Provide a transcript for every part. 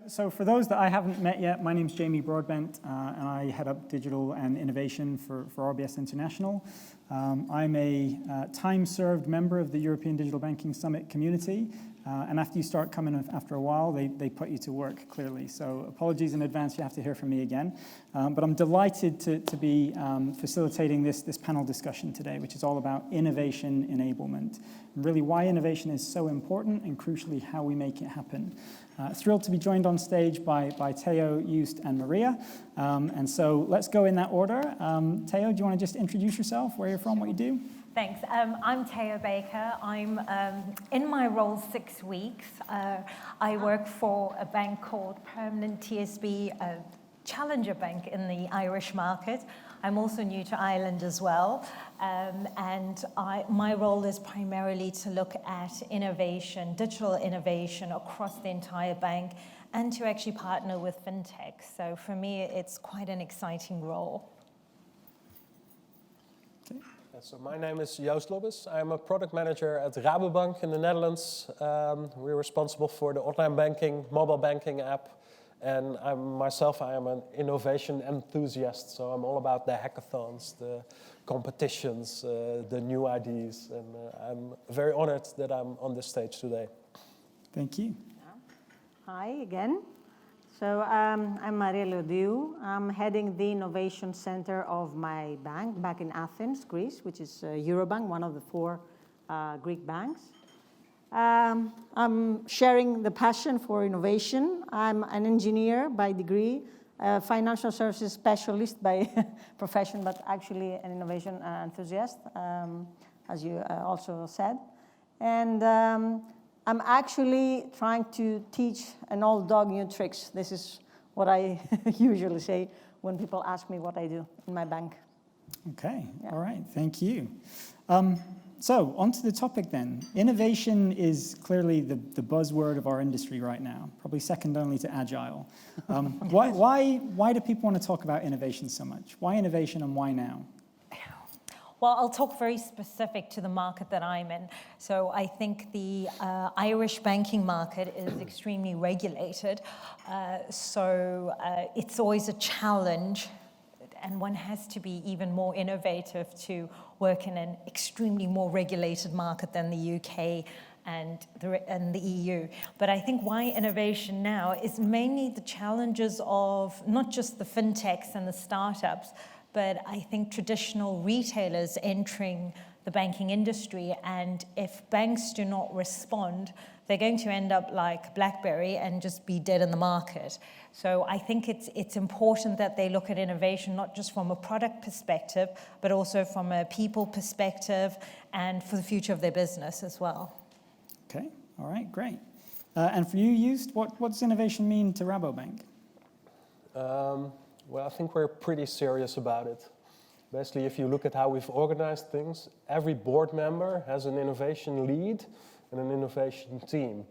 So for those that I haven't met yet, my name's Jamie Broadbent, and I head up digital and innovation for RBS International. I'm a time-served member of the European Digital Banking Summit community, and after you start coming after a while, they put you to work, clearly. So apologies in advance, you have to hear from me again. But I'm delighted to be facilitating this panel discussion today, which is all about innovation enablement, and really why innovation is so important, and crucially, how we make it happen. Thrilled to be joined on stage by Theo, Joost, and Maria. And so let's go in that order. Theo, do you want to just introduce yourself, where you're from, what you do? Thanks. I'm Theo Baker. I'm in my role 6 weeks. I work for a bank called Permanent TSB, a challenger bank in the Irish market. I'm also new to Ireland as well. And my role is primarily to look at innovation, digital innovation across the entire bank, and to actually partner with fintech. So for me, it's quite an exciting role. Okay. So my name is Joost Lobbes. I'm a product manager at Rabobank in the Netherlands. We're responsible for the online banking, mobile banking app. And I am an innovation enthusiast, so I'm all about the hackathons, the competitions, the new ideas, and I'm very honored that I'm on this stage today. Thank you. Hi again. So I'm Maria Lodiou. I'm heading the Innovation Center of my bank back in Athens, Greece, which is Eurobank, one of the 4 Greek banks. I'm sharing the passion for innovation. I'm an engineer by degree, a financial services specialist by profession, but actually an innovation enthusiast, as you also said. And I'm actually trying to teach an old dog new tricks. This is what I usually say when people ask me what I do in my bank. Okay, yeah. All right, thank you. So, on to the topic then. Innovation is clearly the buzzword of our industry right now, probably second only to agile. Why do people want to talk about innovation so much? Why innovation and why now? Well, I'll talk very specific to the market that I'm in. So I think the Irish banking market is extremely regulated. So it's always a challenge, and one has to be even more innovative to work in an extremely more regulated market than the UK and the EU. But I think why innovation now is mainly the challenges of not just the fintechs and the startups, but I think traditional retailers entering the banking industry. And if banks do not respond, they're going to end up like BlackBerry and just be dead in the market. So I think it's important that they look at innovation, not just from a product perspective, but also from a people perspective and for the future of their business as well. Okay, all right, great. And for you, Joost, what does innovation mean to Rabobank? Well, I think we're pretty serious about it. Basically, if you look at how we've organized things, every board member has an innovation lead and an innovation team.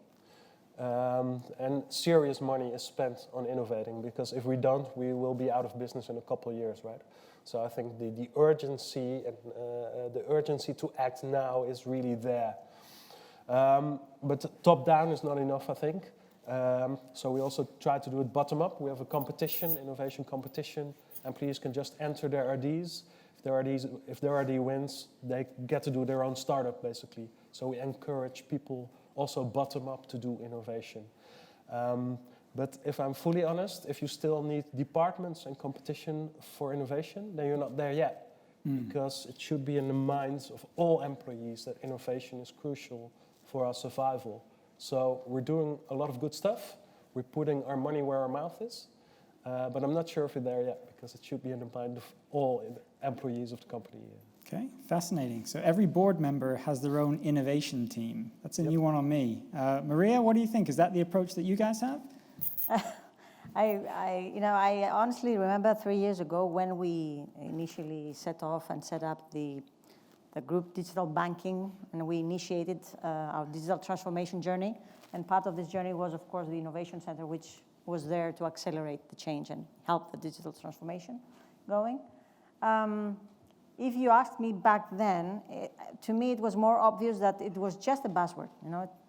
And serious money is spent on innovating, because if we don't, we will be out of business in a couple of years, right? So I think the urgency and the urgency to act now is really there. But top down is not enough, I think. So we also try to do it bottom up. We have a competition, innovation competition. Employees can just enter their RDs. If their RD wins, they get to do their own startup, basically. So we encourage people also bottom up to do innovation. But if I'm fully honest, if you still need departments and competition for innovation, then you're not there yet. Because it should be in the minds of all employees that innovation is crucial for our survival. So we're doing a lot of good stuff. We're putting our money where our mouth is. But I'm not sure if we're there yet, because it should be in the mind of all employees of the company. Okay, fascinating. So every board member has their own innovation team. That's a new one on me. Maria, what do you think? Is that the approach that you guys have? I honestly remember 3 years ago when we initially set off and set up the group digital banking, and we initiated our digital transformation journey. And part of this journey was, of course, the Innovation Center, which was there to accelerate the change and help the digital transformation going. If you asked me back then, to me it was more obvious that it was just a buzzword.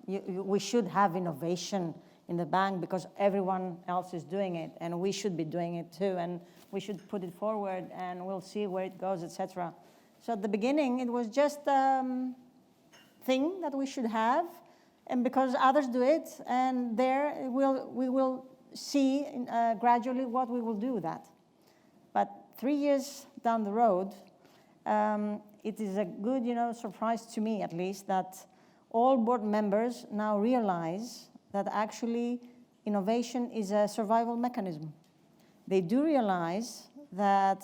We should have innovation in the bank because everyone else is doing it, and we should be doing it too, and we should put it forward, and we'll see where it goes, etc. So at the beginning, it was just thing that we should have, and because others do it, and we will see gradually what we will do with that. But 3 years down the road, it is a good, surprise to me at least that all board members now realize that actually innovation is a survival mechanism. They do realize that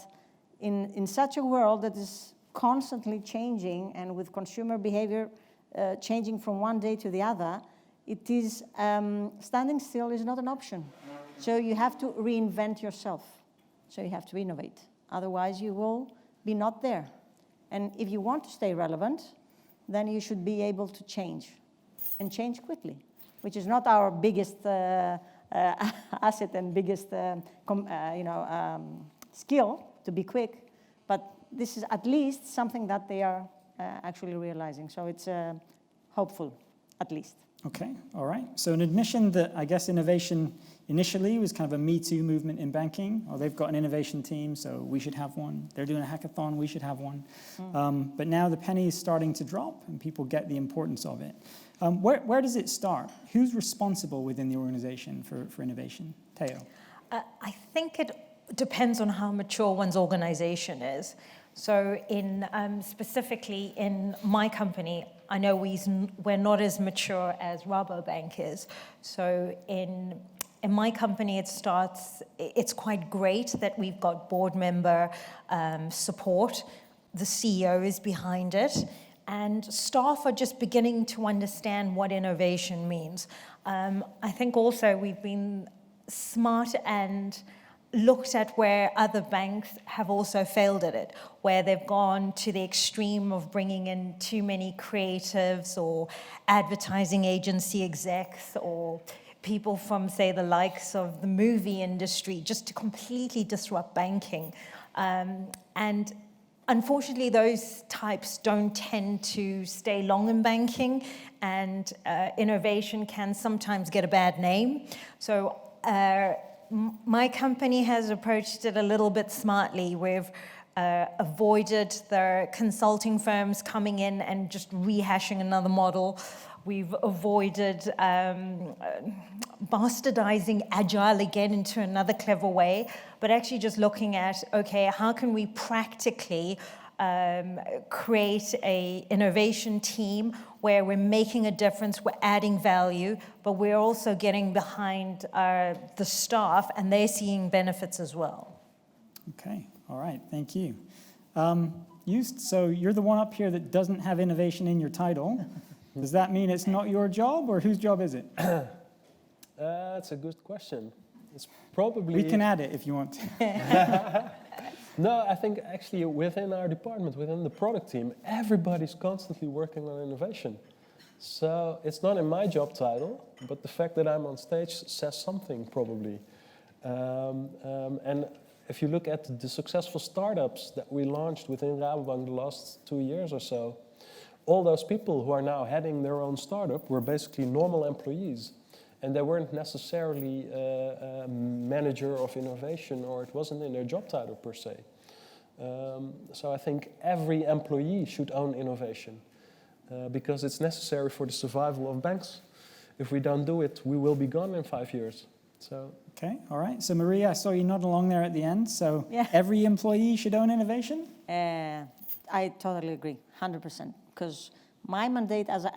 in such a world that is constantly changing and with consumer behavior changing from one day to the other, it is standing still is not an option. So you have to reinvent yourself. So you have to innovate. Otherwise, you will be not there. And if you want to stay relevant, then you should be able to change, and change quickly, which is not our biggest asset and biggest skill, to be quick, but this is at least something that they are actually realizing. So it's hopeful, at least. Okay, all right. So an admission that I guess innovation initially was kind of a Me Too movement in banking. Oh, they've got an innovation team, so we should have one. They're doing a hackathon, we should have one. But now the penny is starting to drop and people get the importance of it. Where does it start? Who's responsible within the organization for innovation? Theo? I think it depends on how mature one's organization is. So specifically in my company, I know we're not as mature as Rabobank is. So in my company, it's quite great that we've got board member support. The CEO is behind it. And staff are just beginning to understand what innovation means. I think also we've been smart and looked at where other banks have also failed at it, where they've gone to the extreme of bringing in too many creatives or advertising agency execs or people from, say, the likes of the movie industry just to completely disrupt banking. And unfortunately, those types don't tend to stay long in banking, and innovation can sometimes get a bad name. So my company has approached it a little bit smartly. We've avoided the consulting firms coming in and just rehashing another model. We've avoided bastardizing Agile again into another clever way, but actually just looking at, okay, how can we practically create an innovation team where we're making a difference, we're adding value, but we're also getting behind the staff and they're seeing benefits as well. Okay, all right, thank you. So you're the one up here that doesn't have innovation in your title. Does that mean it's not your job, or whose job is it? That's a good question. It's probably... We can add it if you want to. No, I think actually within our department, within the product team, everybody's constantly working on innovation. So it's not in my job title, but the fact that I'm on stage says something probably. And if you look at the successful startups that we launched within Rabobank the last 2 years or so, all those people who are now heading their own startup were basically normal employees. And they weren't necessarily a manager of innovation, or it wasn't in their job title per se. So I think every employee should own innovation because it's necessary for the survival of banks. If we don't do it, we will be gone in 5 years. So. Okay, all right. So Maria, I saw you nod along there at the end. So yeah. Every employee should own innovation? I totally agree, 100%. Because my mandate as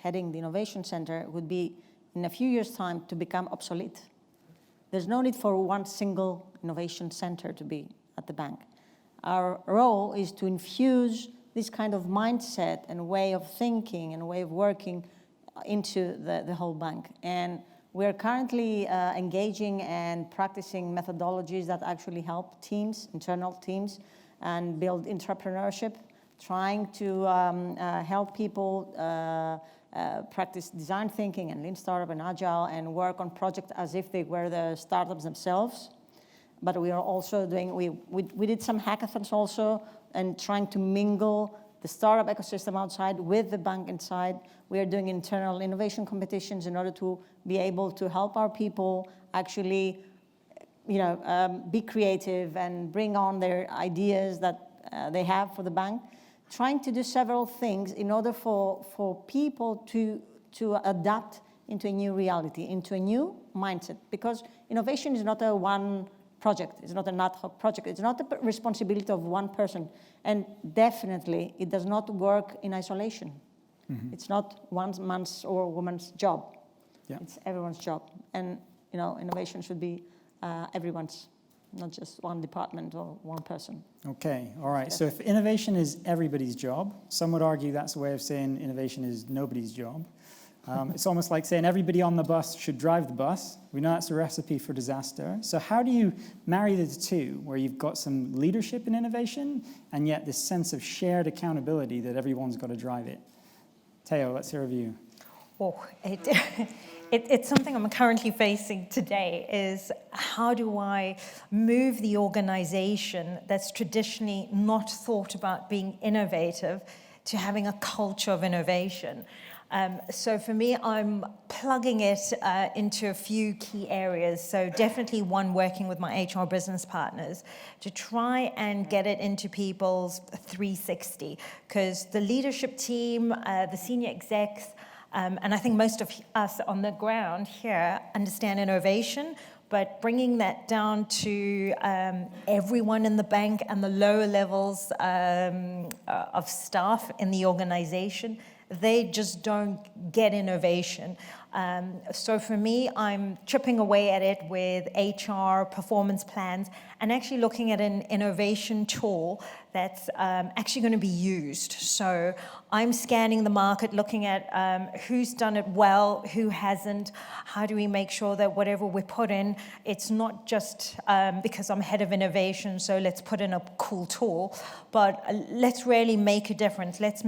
heading the Innovation Center would be in a few years' time to become obsolete. There's no need for one single innovation center to be at the bank. Our role is to infuse this kind of mindset and way of thinking and way of working into the whole bank. And we're currently engaging and practicing methodologies that actually help teams, internal teams, and build entrepreneurship, trying to help people practice design thinking and lean startup and agile and work on projects as if they were the startups themselves. But we are also doing, we did some hackathons also and trying to mingle the startup ecosystem outside with the bank inside. We are doing internal innovation competitions in order to be able to help our people actually, be creative and bring on their ideas that they have for the bank. Trying to do several things in order for people to adapt into a new reality, into a new mindset. Because innovation is not a one project, it's not an ad hoc project, it's not the responsibility of one person. And definitely, it does not work in isolation. Mm-hmm. It's not one man's or woman's job. Yeah. It's everyone's job. And innovation should be everyone's, not just one department or one person. Okay, all right. So if innovation is everybody's job, some would argue that's a way of saying innovation is nobody's job. It's almost like saying everybody on the bus should drive the bus. We know that's a recipe for disaster. So how do you marry the two, where you've got some leadership in innovation and yet this sense of shared accountability that everyone's got to drive it? Teo, let's hear a view. Oh, it's something I'm currently facing today, is how do I move the organization that's traditionally not thought about being innovative to having a culture of innovation? So for me, I'm plugging it into a few key areas. So definitely one, working with my HR business partners to try and get it into people's 360, because the leadership team, the senior execs, and I think most of us on the ground here understand innovation, but bringing that down to everyone in the bank and the lower levels of staff in the organization, they just don't get innovation. So for me, I'm chipping away at it with HR, performance plans, and actually looking at an innovation tool that's actually going to be used. So I'm scanning the market, looking at who's done it well, who hasn't. How do we make sure that whatever we put in, it's not just because I'm head of innovation, so let's put in a cool tool, but let's really make a difference. Let's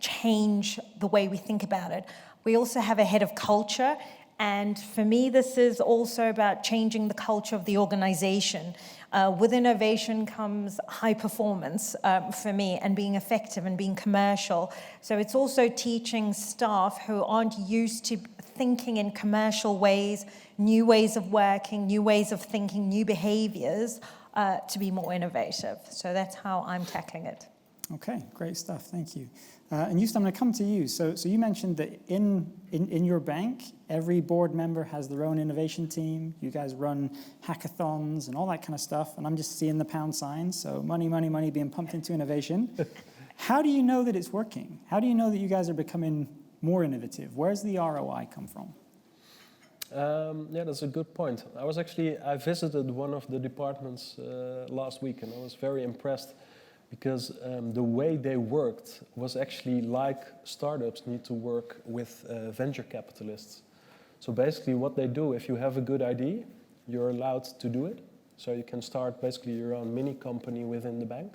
change the way we think about it. We also have a head of culture, and for me, this is also about changing the culture of the organization. With innovation comes high performance for me, and being effective and being commercial. So it's also teaching staff who aren't used to thinking in commercial ways, new ways of working, new ways of thinking, new behaviors to be more innovative. So that's how I'm tackling it. Okay, great stuff, thank you. And Justin, I'm going to come to you. So you mentioned that in your bank, every board member has their own innovation team. You guys run hackathons and all that kind of stuff. And I'm just seeing the pound signs. So money, money, money being pumped into innovation. How do you know that it's working? How do you know that you guys are becoming more innovative? Where's the ROI come from? Yeah, that's a good point. I visited one of the departments last week, and I was very impressed, because the way they worked was actually like startups need to work with venture capitalists. So basically what they do, if you have a good idea, you're allowed to do it. So you can start basically your own mini company within the bank.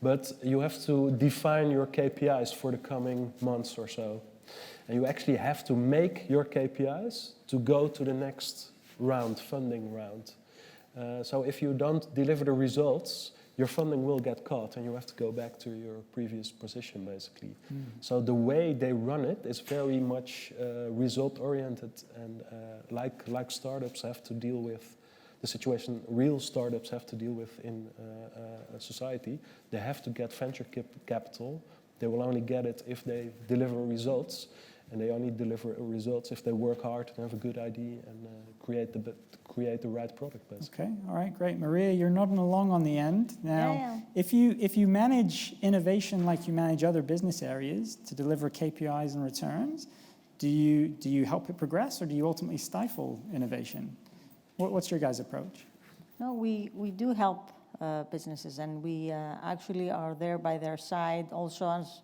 But you have to define your KPIs for the coming months or so. And you actually have to make your KPIs to go to the next round, funding round. So if you don't deliver the results, your funding will get cut and you have to go back to your previous position, basically. Mm. So the way they run it is very much result-oriented, and like startups have to deal with the situation real startups have to deal with in society. They have to get venture capital. They will only get it if they deliver results, and they only deliver results if they work hard and have a good idea and create the right product, basically. Okay, all right, great. Maria, you're nodding along on the end. Now, yeah. If you manage innovation like you manage other business areas to deliver KPIs and returns, do you help it progress, or do you ultimately stifle innovation? What's your guys' approach? No, we do help businesses, and we actually are there by their side also as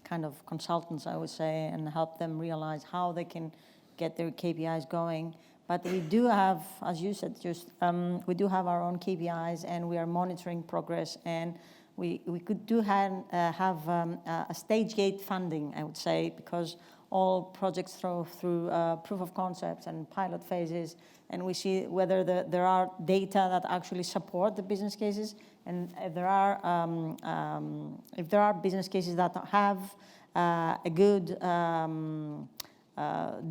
kind of consultants, I would say, and help them realize how they can get their KPIs going. But we do have, as you said, we do have our own KPIs, and we are monitoring progress, and we could have a stage gate funding, I would say, because all projects through proof of concepts and pilot phases, and we see whether there are data that actually support the business cases, and if there are business cases that have a good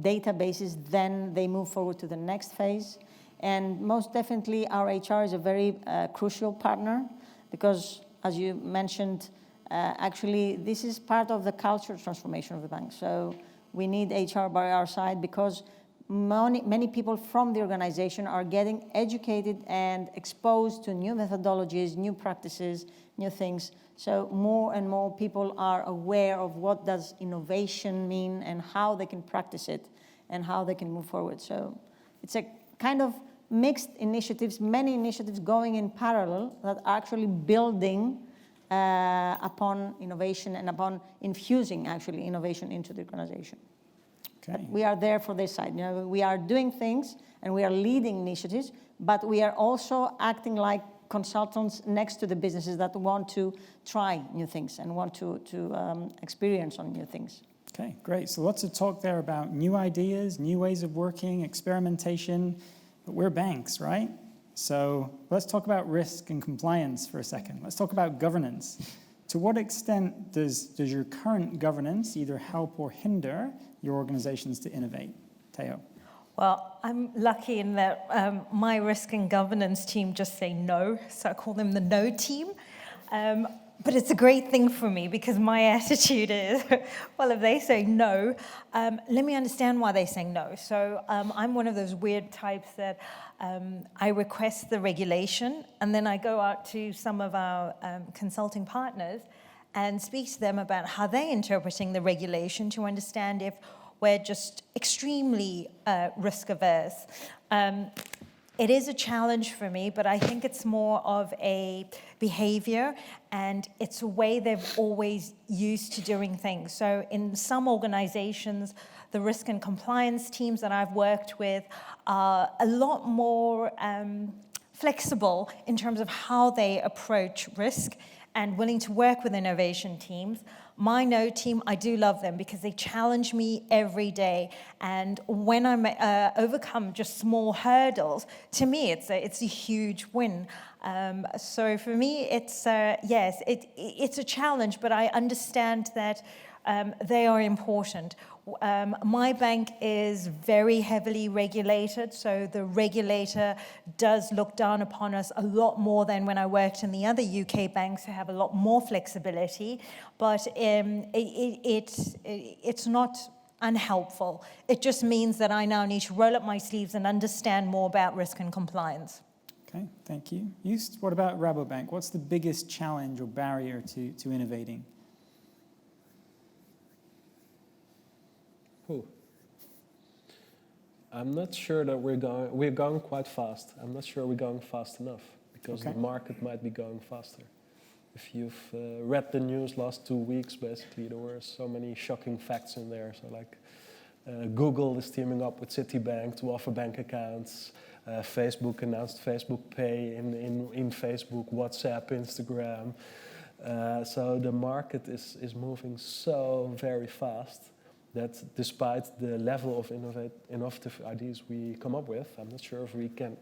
databases, then they move forward to the next phase. And most definitely, our HR is a very crucial partner because, as you mentioned, actually, this is part of the culture transformation of the bank. So we need HR by our side because many people from the organization are getting educated and exposed to new methodologies, new practices, new things. So more and more people are aware of what does innovation mean and how they can practice it and how they can move forward. So it's a kind of mixed initiatives, many initiatives going in parallel that are actually building upon innovation and upon infusing actually innovation into the organization. Okay. We are there for this side. You know, we are doing things and we are leading initiatives, but we are also acting like consultants next to the businesses that want to try new things and want to experience on new things. Okay, great. So lots of talk there about new ideas, new ways of working, experimentation, but we're banks, right? So let's talk about risk and compliance for a second. Let's talk about governance. To what extent does your current governance either help or hinder your organizations to innovate? Teo. Well, I'm lucky in that my risk and governance team just say no, so I call them the no team. But it's a great thing for me because my attitude is, well, if they say no, let me understand why they're saying no. So I'm one of those weird types that I request the regulation and then I go out to some of our consulting partners and speak to them about how they're interpreting the regulation to understand if we're just extremely risk averse. It is a challenge for me, but I think it's more of a behavior and it's a way they've always used to doing things. So in some organizations, the risk and compliance teams that I've worked with are a lot more flexible in terms of how they approach risk and willing to work with innovation teams. My no team, I do love them because they challenge me every day. And when I overcome just small hurdles, to me, it's a huge win. So for me, it's, yes, it's a challenge, but I understand that they are important. My bank is very heavily regulated, so the regulator does look down upon us a lot more than when I worked in the other UK banks who have a lot more flexibility, but it's not unhelpful. It just means that I now need to roll up my sleeves and understand more about risk and compliance. Okay, thank you. Joost, what about Rabobank? What's the biggest challenge or barrier to innovating? I'm not sure that we're going quite fast. I'm not sure we're going fast enough because the market might be going faster. If you've read the news last 2 weeks, basically, there were so many shocking facts in there. So like Google is teaming up with Citibank to offer bank accounts. Facebook announced Facebook Pay in Facebook, WhatsApp, Instagram. So the market is moving so very fast that despite the level of innovative ideas we come up with, I'm not sure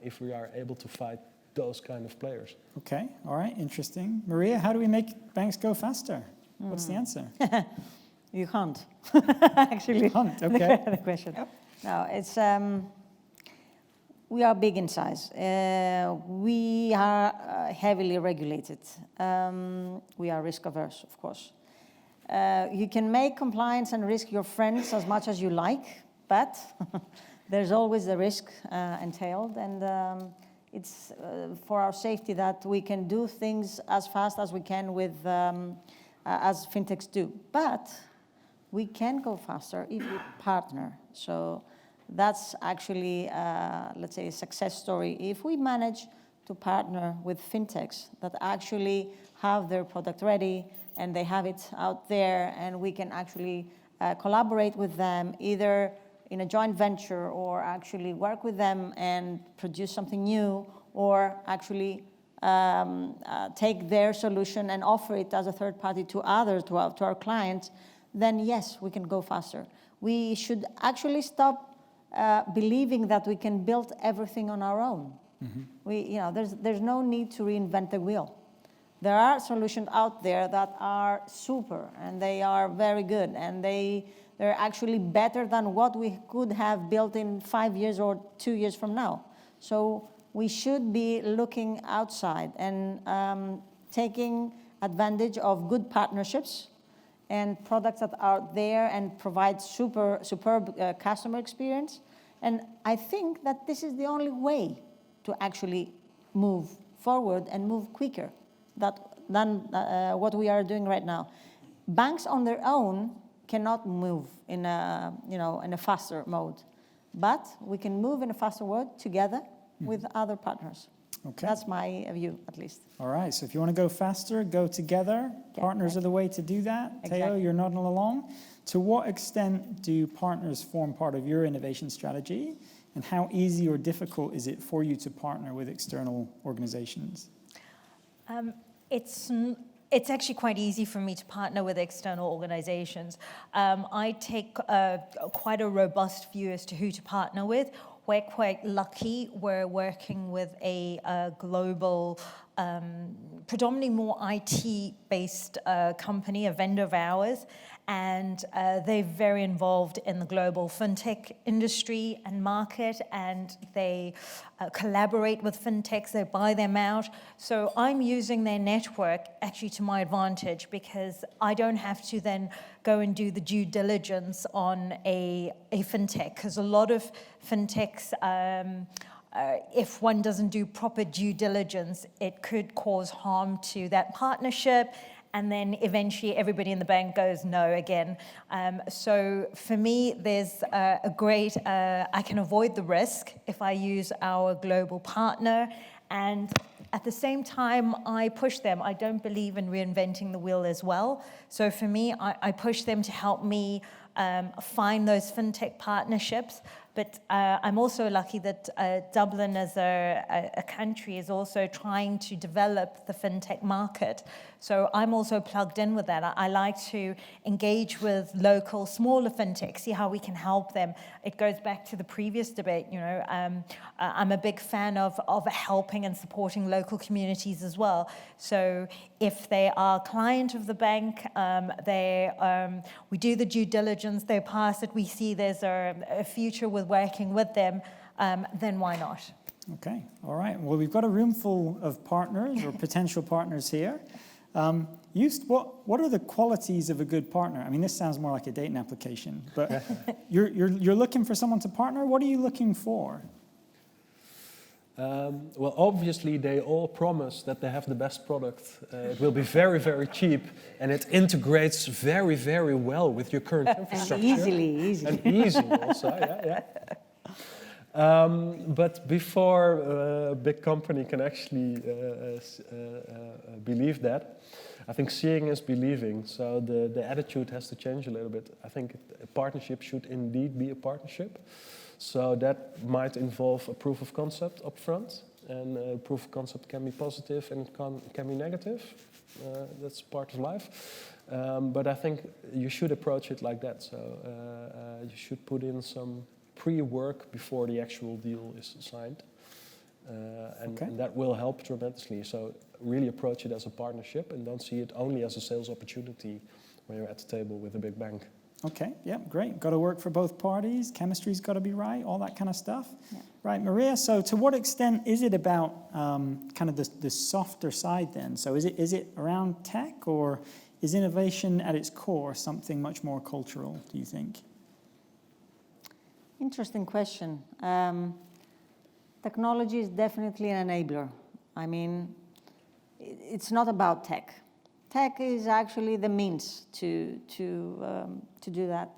if we are able to fight those kind of players. Okay, all right, interesting. Maria, how do we make banks go faster? What's the answer? You can't, actually. Can't, okay. The question. Yep. No, it's, we are big in size. We are heavily regulated. We are risk averse, of course. You can make compliance and risk your friends as much as you like, but there's always the risk entailed, and it's for our safety that we can do things as fast as we can with, as fintechs do. But we can go faster if we partner. So that's actually, let's say, a success story. If we manage to partner with fintechs that actually have their product ready, and they have it out there, and we can actually collaborate with them, either in a joint venture or actually work with them and produce something new, or actually take their solution and offer it as a third party to others, to our clients, then yes, we can go faster. We should actually stop believing that we can build everything on our own. There's no need to reinvent the wheel. There are solutions out there that are super, and they are very good, and they're actually better than what we could have built in 5 years or 2 years from now. So we should be looking outside and taking advantage of good partnerships and products that are there and provide superb customer experience. And I think that this is the only way to actually move forward and move quicker than what we are doing right now. Banks on their own cannot move in a faster mode, but we can move in a faster mode together with other partners. Okay. That's my view, at least. All right, so if you want to go faster, go together. Partners are the way to do that. Exactly. Theo, you're nodding along. To what extent do partners form part of your innovation strategy, and how easy or difficult is it for you to partner with external organizations? It's actually quite easy for me to partner with external organizations. I take quite a robust view as to who to partner with. We're quite lucky. We're working with a global, predominantly more IT-based company, a vendor of ours, and they're very involved in the global fintech industry and market, and they collaborate with fintechs, they buy them out. So I'm using their network actually to my advantage, because I don't have to then go and do the due diligence on a fintech, because a lot of fintechs, if one doesn't do proper due diligence, it could cause harm to that partnership, and then eventually everybody in the bank goes no again. So for me, there's a great, I can avoid the risk if I use our global partner, and at the same time, I push them. I don't believe in reinventing the wheel as well. So for me, I push them to help me find those fintech partnerships. But I'm also lucky that Dublin as a country is also trying to develop the fintech market. So I'm also plugged in with that. I like to engage with local, smaller fintechs, see how we can help them. It goes back to the previous debate, I'm a big fan of helping and supporting local communities as well. So if they are a client of the bank, we do the due diligence, they pass it, we see there's a future with working with them, then why not? Okay, all right. Well, we've got a room full of partners or potential partners here. What are the qualities of a good partner? I mean, this sounds more like a dating application, but you're looking for someone to partner. What are you looking for? Well, obviously, they all promise that they have the best product. It will be very, very cheap, and it integrates very, very well with your current infrastructure. Easily. And easy also, yeah. But before a big company can actually believe that, I think seeing is believing. So the attitude has to change a little bit. I think a partnership should indeed be a partnership. So that might involve a proof of concept up front, and proof of concept can be positive and can be negative. That's part of life. But I think you should approach it like that. So you should put in some pre-work before the actual deal is signed. And that will help tremendously. So really approach it as a partnership and don't see it only as a sales opportunity when you're at the table with a big bank. Okay, yeah, great. Got to work for both parties. Chemistry's got to be right, all that kind of stuff. Yeah. Right, Maria, so to what extent is it about kind of the softer side then? So is it around tech, or is innovation at its core something much more cultural, do you think? Interesting question. Technology is definitely an enabler. I mean, it's not about tech. Tech is actually the means to do that.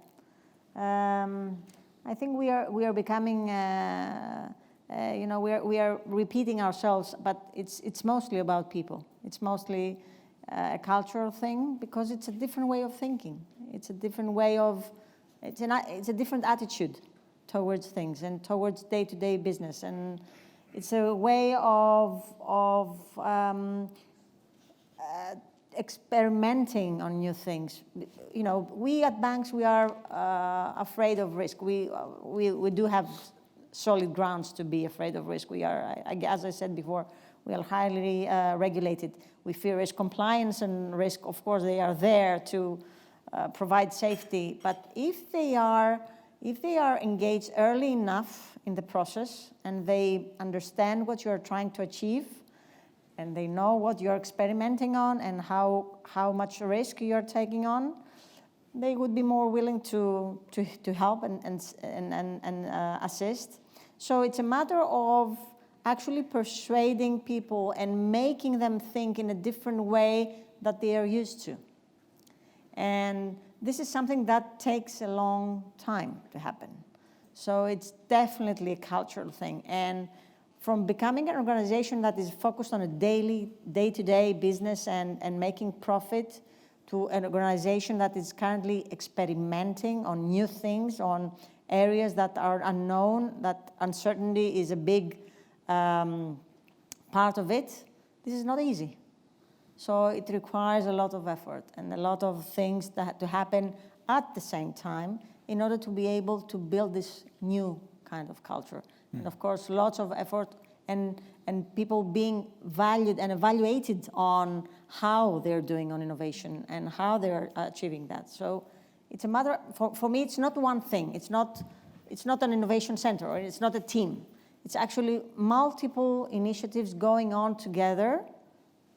I think we are becoming, we are repeating ourselves, but it's mostly about people. It's mostly a cultural thing, because it's a different way of thinking. It's a different way of, it's a different attitude towards things and towards day-to-day business, and it's a way of experimenting on new things. You know, we at banks, we are afraid of risk. We do have solid grounds to be afraid of risk. We are, as I said before, we are highly regulated. We fear risk. Compliance and risk, of course, they are there to provide safety. But if they are engaged early enough in the process and they understand what you are trying to achieve, and they know what you're experimenting on and how much risk you're taking on, they would be more willing to help and assist. So it's a matter of actually persuading people and making them think in a different way that they are used to. And this is something that takes a long time to happen. So it's definitely a cultural thing. And from becoming an organization that is focused on a day-to-day business and making profit, to an organization that is currently experimenting on new things, on areas that are unknown, that uncertainty is a big part of it, this is not easy. So it requires a lot of effort and a lot of things that to happen at the same time in order to be able to build this new kind of culture. And of course, lots of effort and people being valued and evaluated on how they're doing on innovation and how they're achieving that. So it's a matter, for me, it's not one thing. It's not an innovation center, or it's not a team. It's actually multiple initiatives going on together,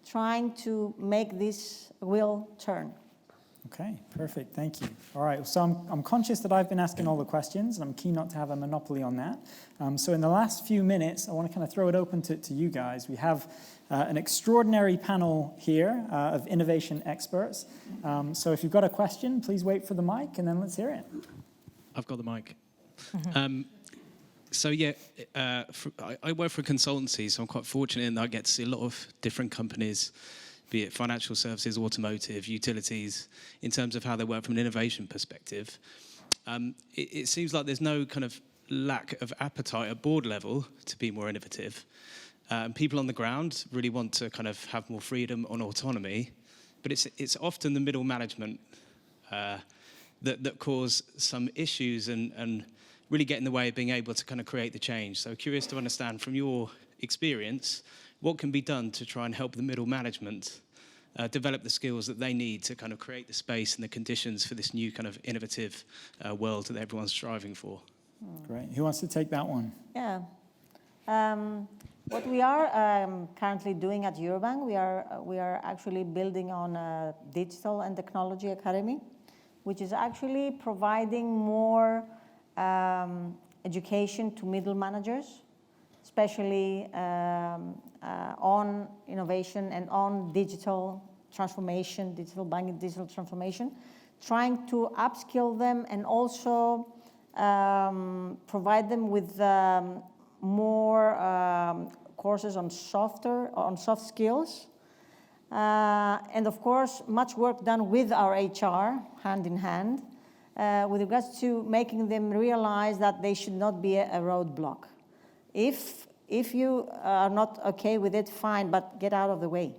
trying to make this wheel turn. Okay, perfect, thank you. All right, so I'm conscious that I've been asking all the questions, and I'm keen not to have a monopoly on that. So in the last few minutes, I want to kind of throw it open to you guys. We have an extraordinary panel here of innovation experts. So if you've got a question, please wait for the mic, and then let's hear it. I've got the mic. So yeah, I work for a consultancy, so I'm quite fortunate in that I get to see a lot of different companies, be it financial services, automotive, utilities, in terms of how they work from an innovation perspective. It seems like there's no kind of lack of appetite at board level to be more innovative. People on the ground really want to kind of have more freedom and autonomy, but it's often the middle management that cause some issues and really get in the way of being able to kind of create the change. So curious to understand from your experience, what can be done to try and help the middle management develop the skills that they need to kind of create the space and the conditions for this new kind of innovative world that everyone's striving for? Great. Who wants to take that one? Yeah. What we are currently doing at Eurobank, we are actually building on a digital and technology academy, which is actually providing more education to middle managers, especially on innovation and on digital transformation, digital banking, digital transformation, trying to upskill them and also provide them with more courses on soft skills. And of course, much work done with our HR, hand in hand, with regards to making them realize that they should not be a roadblock. If you are not okay with it, fine, but get out of the way.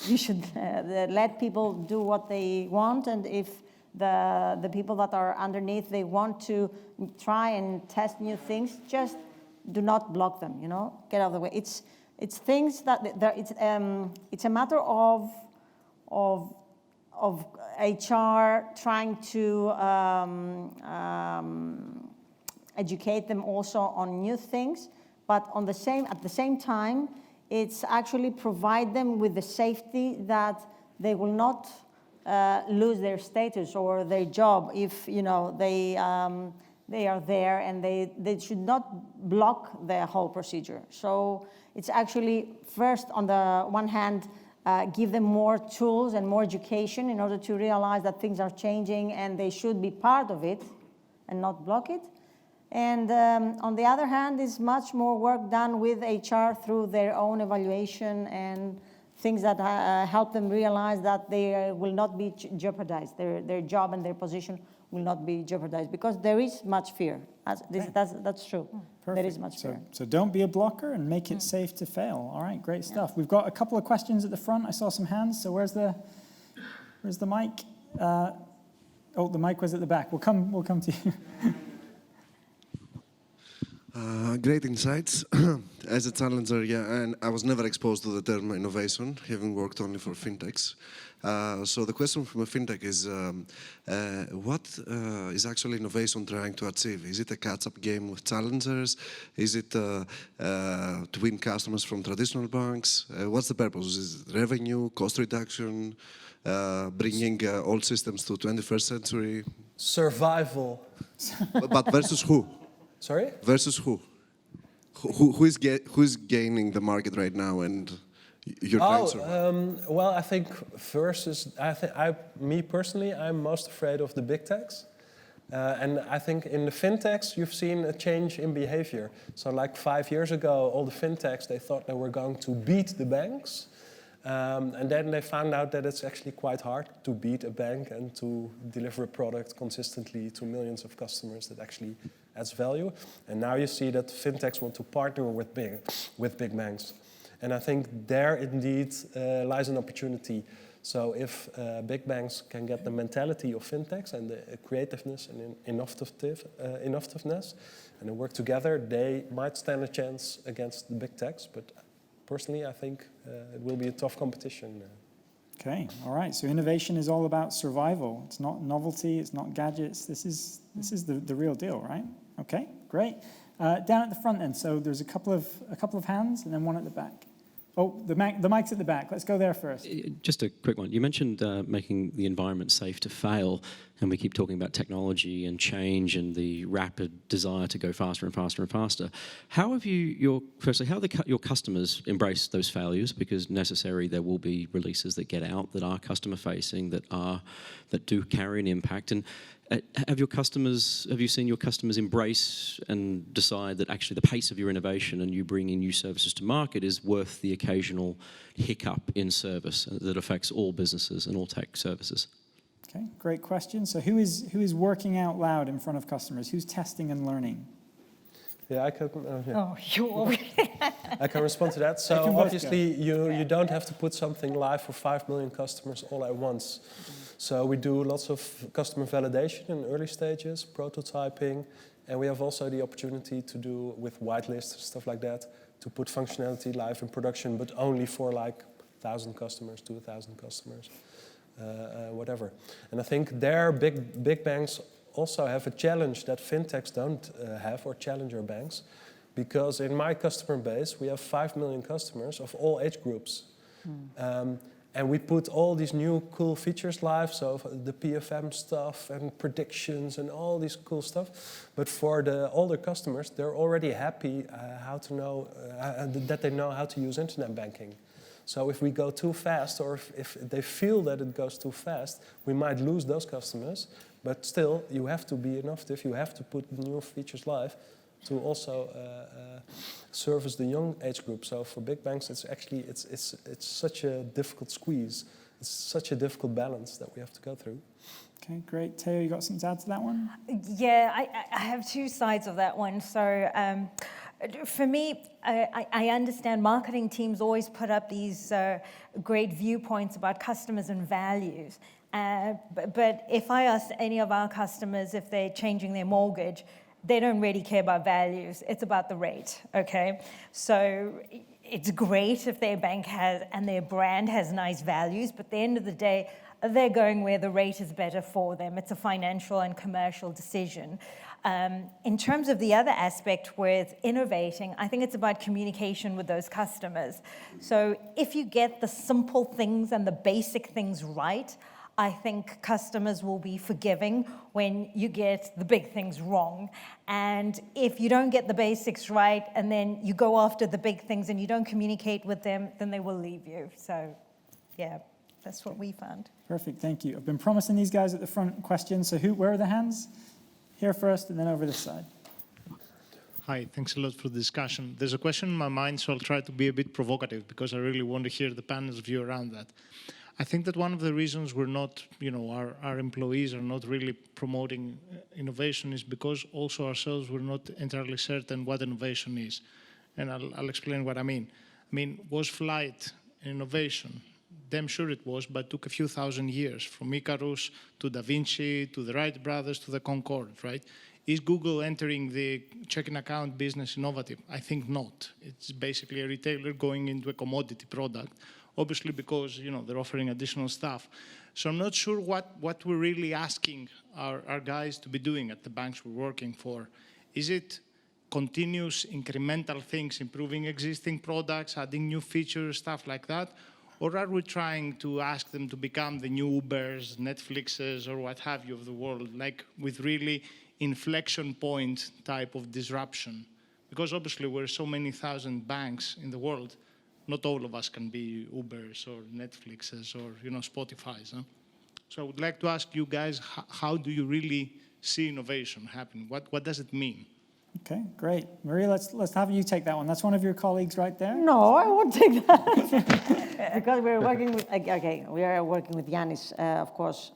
You should let people do what they want, and if the people that are underneath, they want to try and test new things, just do not block them, you know, get out of the way. It's things that, it's a matter of HR trying to educate them also on new things, but at the same time, it's actually provide them with the safety that they will not lose their status or their job if, you know, they are there, and they should not block the whole procedure. So it's actually first, on the one hand, give them more tools and more education in order to realize that things are changing and they should be part of it and not block it. And on the other hand, is much more work done with HR through their own evaluation and things that help them realize that they will not be jeopardized. Their job and their position will not be jeopardized, because there is much fear. That's true. Perfect. There is much fear. So don't be a blocker and make it safe to fail. All right, great stuff. We've got a couple of questions at the front. I saw some hands. So where's the Where's the mic? Oh, the mic was at the back. We'll come to you. Great insights. As a challenger, yeah, and I was never exposed to the term innovation, having worked only for fintechs. So the question from a fintech is, what is actually innovation trying to achieve? Is it a catch-up game with challengers? Is it to win customers from traditional banks? What's the purpose? Is it revenue, cost reduction, bringing old systems to 21st century? Survival. But versus who? Sorry? Versus who? Who's gaining the market right now, and you're trying to? Well, I think versus, me personally, I'm most afraid of the big techs. And I think in the fintechs, you've seen a change in behavior. So like 5 years ago, all the fintechs, they thought they were going to beat the banks. And then they found out that it's actually quite hard to beat a bank and to deliver a product consistently to millions of customers that actually adds value. And now you see that fintechs want to partner with big banks. And I think there indeed lies an opportunity. So if big banks can get the mentality of fintechs and the creativeness and innovativeness, and they work together, they might stand a chance against the big techs. But personally, I think it will be a tough competition. Okay, all right. So innovation is all about survival. It's not novelty. It's not gadgets. This is the real deal, right? Okay, great. Down at the front then. So there's a couple of hands, and then one at the back. Oh, the mic's at the back. Let's go there first. Just a quick one. You mentioned making the environment safe to fail, and we keep talking about technology and change and the rapid desire to go faster and faster and faster. How have your customers embraced those failures? Because necessarily there will be releases that get out that are customer facing, that do carry an impact. And have you seen your customers embrace and decide that actually the pace of your innovation and you bringing new services to market is worth the occasional hiccup in service that affects all businesses and all tech services? Okay, great question. So who is working out loud in front of customers? Who's testing and learning? Yeah, I can. Oh, you already. I can respond to that. So obviously, you don't have to put something live for 5 million customers all at once. So we do lots of customer validation in early stages, prototyping, and we have also the opportunity to do with whitelists, stuff like that, to put functionality live in production, but only for like 1,000 customers, 2,000 customers, whatever. And I think there, big banks also have a challenge that fintechs don't have, or challenger banks, because in my customer base, we have 5 million customers of all age groups. And we put all these new cool features live, so the PFM stuff and predictions and all this cool stuff. But for the older customers, they're already happy that they know how to use internet banking. So if we go too fast, or if they feel that it goes too fast, we might lose those customers. But still, you have to be innovative. You have to put new features live to also service the young age group. So for big banks, it's actually it's such a difficult squeeze. It's such a difficult balance that we have to go through. Okay, great. Teo, you got something to add to that one? Yeah, I have two sides of that one. So for me, I understand marketing teams always put up these great viewpoints about customers and values. But if I ask any of our customers if they're changing their mortgage, they don't really care about values. It's about the rate, okay? So it's great if their bank has and their brand has nice values, but at the end of the day, they're going where the rate is better for them. It's a financial and commercial decision. In terms of the other aspect with innovating, I think it's about communication with those customers. So if you get the simple things and the basic things right, I think customers will be forgiving when you get the big things wrong. And if you don't get the basics right and then you go after the big things and you don't communicate with them, then they will leave you. So, yeah, that's what we found. Perfect, thank you. I've been promising these guys at the front questions. So where are the hands? Here first and then over this side. Hi, thanks a lot for the discussion. There's a question in my mind, so I'll try to be a bit provocative because I really want to hear the panel's view around that. I think that one of the reasons we're not, our employees are not really promoting innovation is because also ourselves we're not entirely certain what innovation is. And I'll explain what I mean. Was flight an innovation? damn sure it was, but took a few thousand years, from Icarus to Da Vinci to the Wright brothers to the Concorde, right? Is Google entering the checking account business innovative? I think not. It's basically a retailer going into a commodity product, obviously because they're offering additional stuff. So I'm not sure what we're really asking our guys to be doing at the banks we're working for. Is it continuous incremental things, improving existing products, adding new features, stuff like that? Or are we trying to ask them to become the new Ubers, Netflixes, or what have you of the world, like with really inflection point type of disruption? Because obviously we're so many thousand banks in the world, not all of us can be Ubers or Netflixes or Spotify's. Huh? So I would like to ask you guys, how do you really see innovation happen? What does it mean? Okay, great. Maria, let's have you take that one. That's one of your colleagues right there. No, I won't take that. Because we're working with, we are working with Yannis, of course.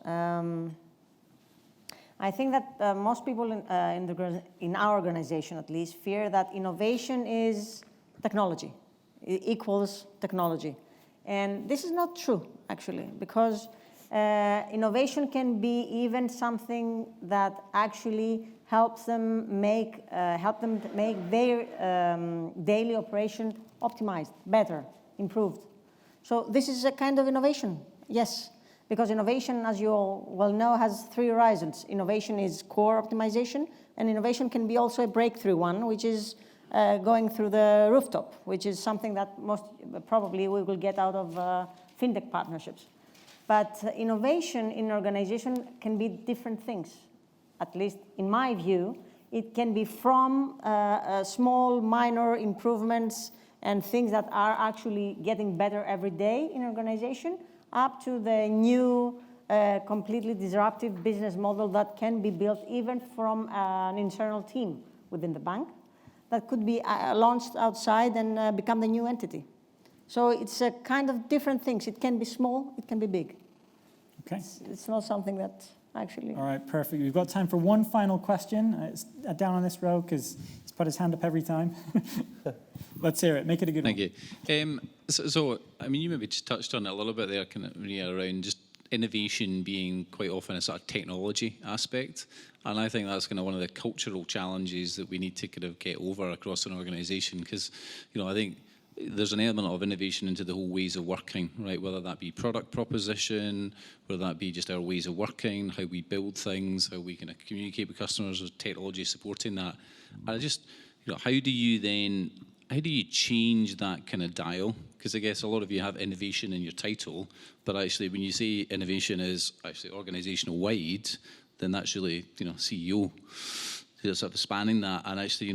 I think that most people in our organization, at least, fear that innovation is technology. It equals technology. And this is not true, actually, because innovation can be even something that actually helps them make their daily operation optimized, better, improved. So this is a kind of innovation, yes. Because innovation, as you all well know, has 3 horizons. Innovation is core optimization, and innovation can be also a breakthrough one, which is going through the rooftop, which is something that most probably we will get out of fintech partnerships. But innovation in an organization can be different things. At least in my view, it can be from small, minor improvements and things that are actually getting better every day in an organization, up to the new, completely disruptive business model that can be built even from an internal team within the bank that could be launched outside and become the new entity. So it's a kind of different things. It can be small, it can be big. Okay. It's not something that actually... All right, perfect. We've got time for one final question. It's down on this row, because he's put his hand up every time. Let's hear it. Make it a good one. Thank you. So, I mean, you maybe just touched on it a little bit there, kind of around just innovation being quite often a sort of technology aspect. And I think that's kind of one of the cultural challenges that we need to kind of get over across an organisation, because, I think there's an element of innovation into the whole ways of working, right? Whether that be product proposition, whether that be just our ways of working, how we build things, how we kind of communicate with customers, with technology supporting that. And I just, how do you change that kind of dial? Because I guess a lot of you have innovation in your title, but actually when you say innovation is actually organisational wide, then that's really, CEO, sort of spanning that. And actually,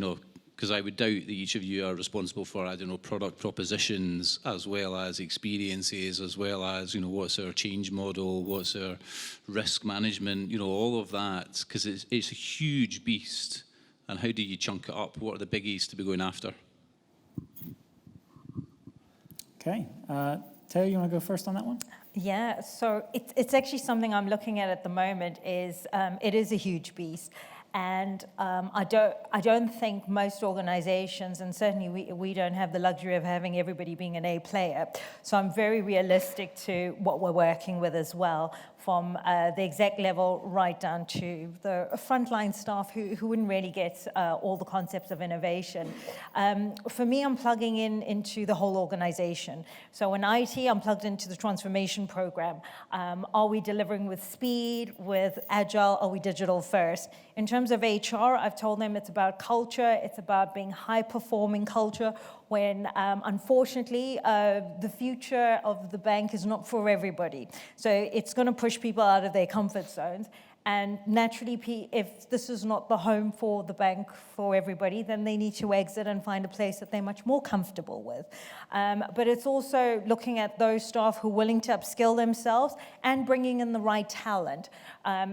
because I would doubt that each of you are responsible for, I don't know, product propositions, as well as experiences, as well as, what's our change model, what's our risk management, all of that, because it's a huge beast. And how do you chunk it up? What are the biggies to be going after? Okay. Teo, you want to go first on that one? Yeah, so it's actually something I'm looking at the moment. It is a huge beast. And I don't think most organizations, and certainly we don't have the luxury of having everybody being an A player. So I'm very realistic to what we're working with as well, from the exec level right down to the frontline staff who wouldn't really get all the concepts of innovation. For me, I'm plugging into the whole organization. So in IT, I'm plugged into the transformation program. Are we delivering with speed, with agile? Are we digital first? In terms of HR, I've told them it's about culture. It's about being high-performing culture, when unfortunately the future of the bank is not for everybody. So it's going to push people out of their comfort zones. And naturally, if this is not the home for the bank for everybody, then they need to exit and find a place that they're much more comfortable with. But it's also looking at those staff who are willing to upskill themselves and bringing in the right talent.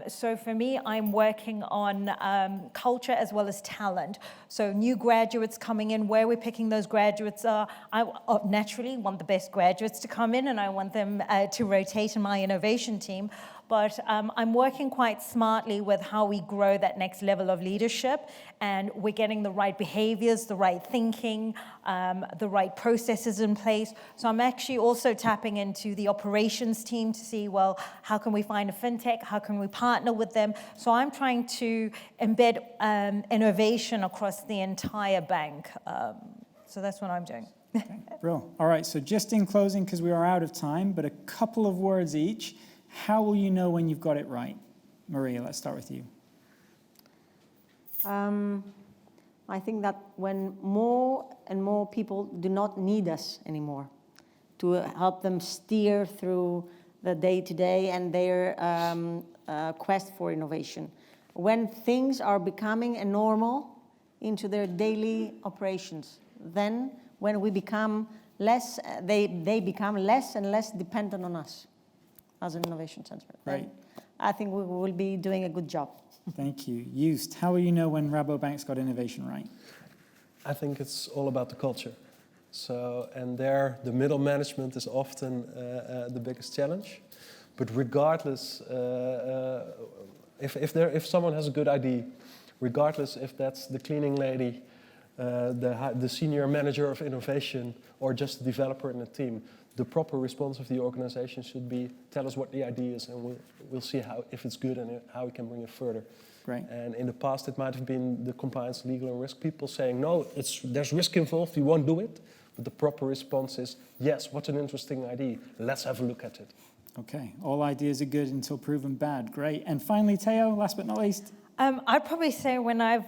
So for me, I'm working on culture as well as talent. So new graduates coming in, where we're picking those graduates are, I naturally want the best graduates to come in, and I want them to rotate in my innovation team. but I'm working quite smartly with how we grow that next level of leadership, and we're getting the right behaviors, the right thinking, the right processes in place. So I'm actually also tapping into the operations team to see, well, how can we find a fintech? How can we partner with them? So I'm trying to embed innovation across the entire bank. So that's what I'm doing. Okay, brilliant. All right, so just in closing, because we are out of time, but a couple of words each. How will you know when you've got it right? Maria, let's start with you. I think that when more and more people do not need us anymore to help them steer through the day-to-day and their quest for innovation. When things are becoming a normal into their daily operations, then when we become less, they become less and less dependent on us as an innovation center. Right. I think we will be doing a good job. Thank you. Joost, how will you know when Rabobank's got innovation right? I think it's all about the culture. So, and there, the middle management is often the biggest challenge. But regardless, if someone has a good idea, regardless if that's the cleaning lady, the senior manager of innovation, or just the developer in the team, the proper response of the organization should be, tell us what the idea is, and we'll see if it's good and how we can bring it further. Right. And in the past, it might have been the compliance, legal, and risk people saying, no, there's risk involved, we won't do it. But the proper response is, yes, what an interesting idea. Let's have a look at it. Okay, all ideas are good until proven bad. Great. And finally, Theo, last but not least. I'd probably say when I've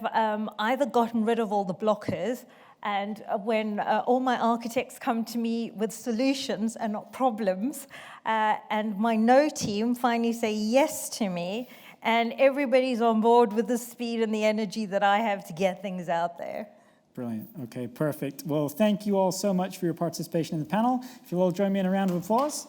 either gotten rid of all the blockers, and when all my architects come to me with solutions and not problems, and my no team finally say yes to me, and everybody's on board with the speed and the energy that I have to get things out there. Brilliant. Okay, perfect. Well, thank you all so much for your participation in the panel. If you'll all join me in a round of applause.